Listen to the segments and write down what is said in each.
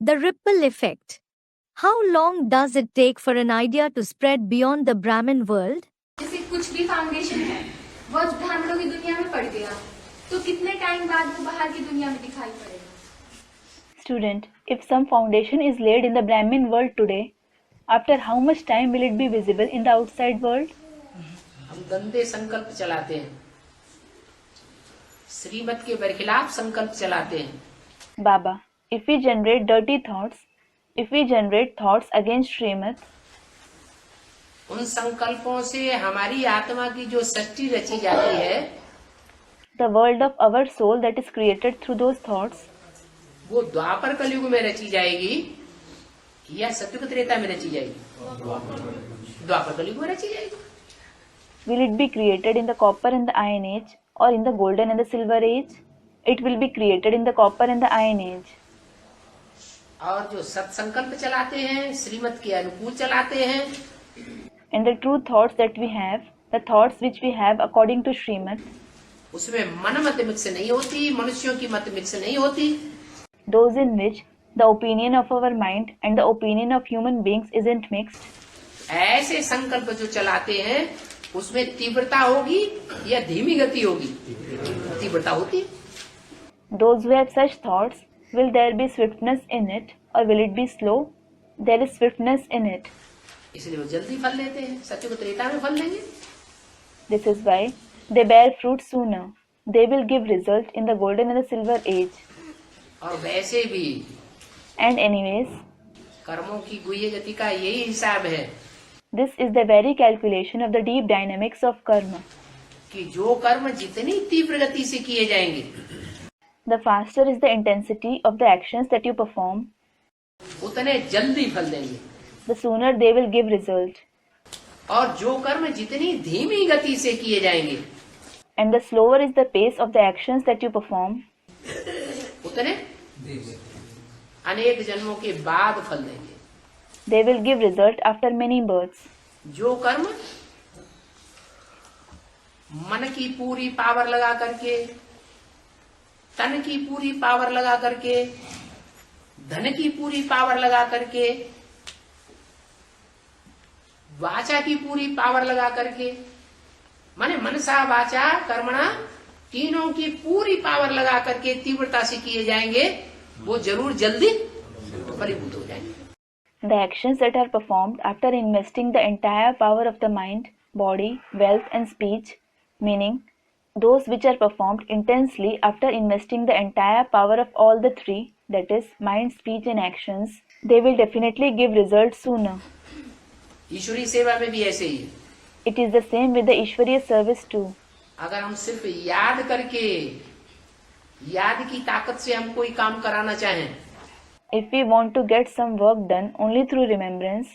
The ripple effect. How long does it take for an idea to spread beyond the Brahmin world? जैसे कुछ भी foundation है वो ब्राह्मणों की दुनिया में पड़ गया तो कितने टाइम बाद वो बाहर की दुनिया में दिखाई पड़ेगा? Student, if some foundation is laid in the Brahmin world today, after how much time will it be visible in the outside world? हम गंदे संकल्प चलाते हैं, श्रीमत के बरखिलाफ संकल्प चलाते हैं. Baba, if we generate dirty thoughts, if we generate thoughts against Srimad, उन संकल्पों से हमारी आत्मा की जो सृष्टि रची जाती है, the world of our soul that is created through those thoughts, वो द्वापर कलयुग में रची जाएगी या सतयुग त्रेता में रची जाएगी? द्वापर कलयुग में रची जाएगी. will it be created in the copper and the iron age or in the golden and the silver age? It will be created in the copper and the iron age. और जो सत्संकल्प चलाते हैं, श्रीमत के अनुकूल चलाते हैं, And the true thoughts that we have, the thoughts which we have according to Srimad, उसमें मन मत मिक्स नहीं होती, मनुष्यों की मत मिक्स नहीं होती. those in which the opinion of our mind and the opinion of human beings isn't mixed, ऐसे संकल्प जो चलाते हैं उसमें तीव्रता होगी या धीमी गति होगी? तीव्रता होती. those who have such thoughts, will there be swiftness in it or will it be slow? There is swiftness in it. इसलिए वो जल्दी फल लेते हैं, सतयुग त्रेता में फल लेंगे. This is why they bear fruit sooner. They will give result in the golden and the silver age. और वैसे भी And anyways, कर्मों की गुह्य गति का यही हिसाब है this is the very calculation of the deep dynamics of karma. कि जो कर्म जितनी तीव्र गति से किए जाएंगे, The faster is the intensity of the actions that you perform, उतने जल्दी फल देंगे. the sooner they will give result. और जो कर्म जितनी धीमी गति से किए जाएंगे, And the slower is the pace of the actions that you perform, उतने अनेक जन्मों के बाद फल देंगे. they will give result after many births. जो कर्म मन की पूरी पावर लगा करके, तन की पूरी पावर लगा करके, धन की पूरी पावर लगा करके, वाचा की पूरी पावर लगा करके, माने मनसा वाचा कर्मणा तीनों की पूरी पावर लगा करके तीव्रता से किए जाएंगे, वो जरूर जल्दी फलीभूत हो जाएंगे. The actions that are performed after investing the entire power of the mind, body, wealth and speech, meaning those which are performed intensely after investing the entire power of all the three, that is mind, speech and actions, they will definitely give results sooner. ईश्वरीय सेवा में भी ऐसे ही है. It is the same with the Ishwariya service too. अगर हम सिर्फ याद करके, याद की ताकत से हम कोई काम कराना चाहें, If we want to get some work done only through remembrance,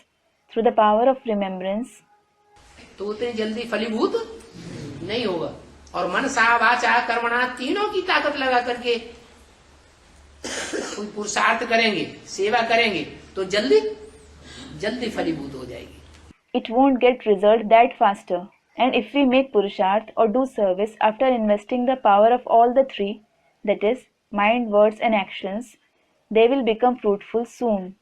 through the power of remembrance, तो उतनी जल्दी फलीभूत नहीं होगा. और मन सा वाचा कर्मणा तीनों की ताकत लगा करके कोई पुरुषार्थ करेंगे, सेवा करेंगे, तो जल्दी जल्दी फलीभूत हो जाएगी. it won't get result that faster. And if we make Purusharth or do service after investing the power of all the three, that is, mind, words and actions, they will become fruitful soon.